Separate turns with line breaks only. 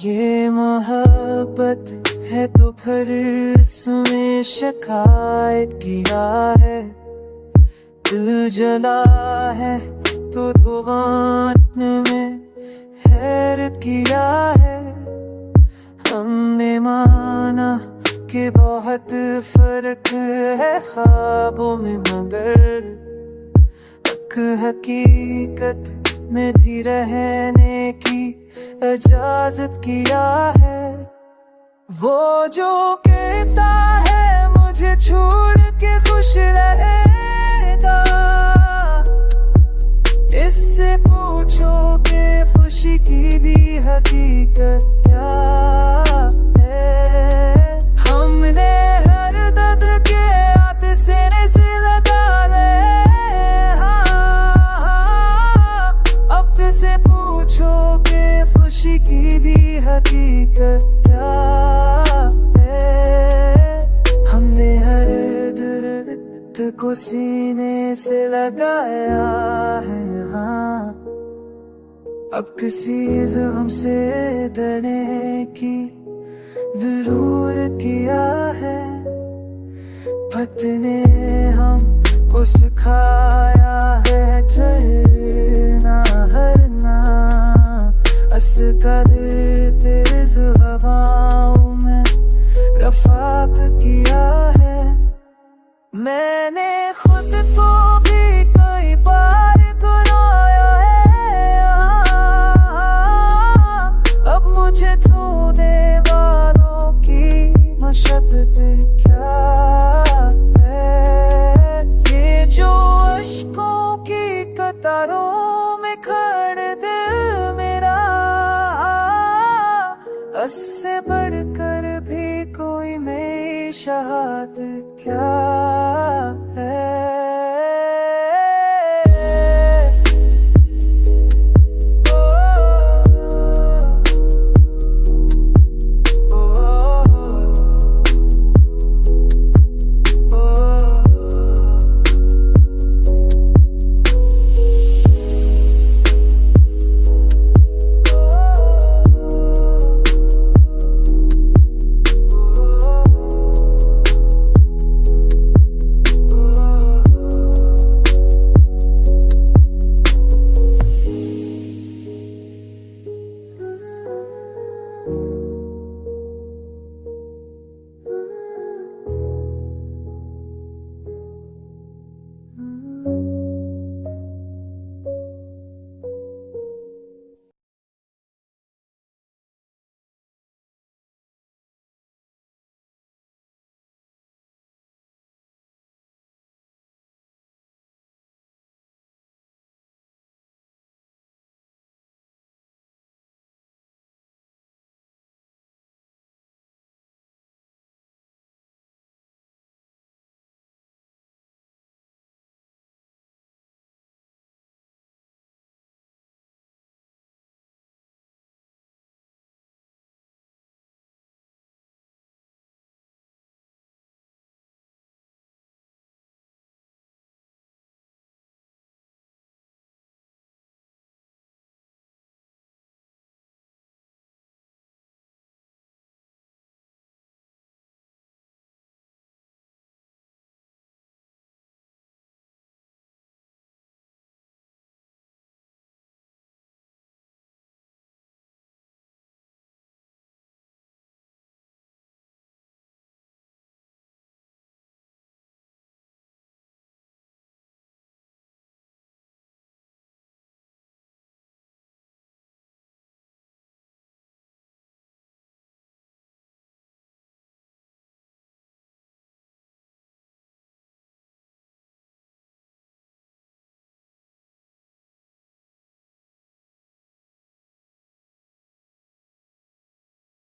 ये मोहब्बत है तो फिर इसमें शिकायत किया है। दिल जला है तो धुआं में हैरत किया है। हमने माना कि बहुत फर्क है ख्वाबों में, मगर हकीकत में भी रहने की इजाजत किया है। वो जो कहता है मुझे छोड़ के खुश रहेगा, इससे पूछो कि खुशी की भी हकीकत क्या है। हमने हर दर्द के हाथ सीने से लगा ले, से पूछो कि खुशी की भी हकीकत क्या है। हमने हर दर्द को सीने से लगाया है, हाँ। अब किसी ज़ख्म से डरने की ज़रूरत किया है। पत ने हमको सिखाया है डरना हरना, असकर तेज हवाओं में रफ़ाक़त किया है। मैंने खुद को भी कई बार दुराया है, अब मुझे ढूंढने वालों की मशक्क़त क्या है। ये जो अश्कों की कतारों में खड़े दिल मेरा, उससे बढ़कर भी कोई मेरी शहादत क्या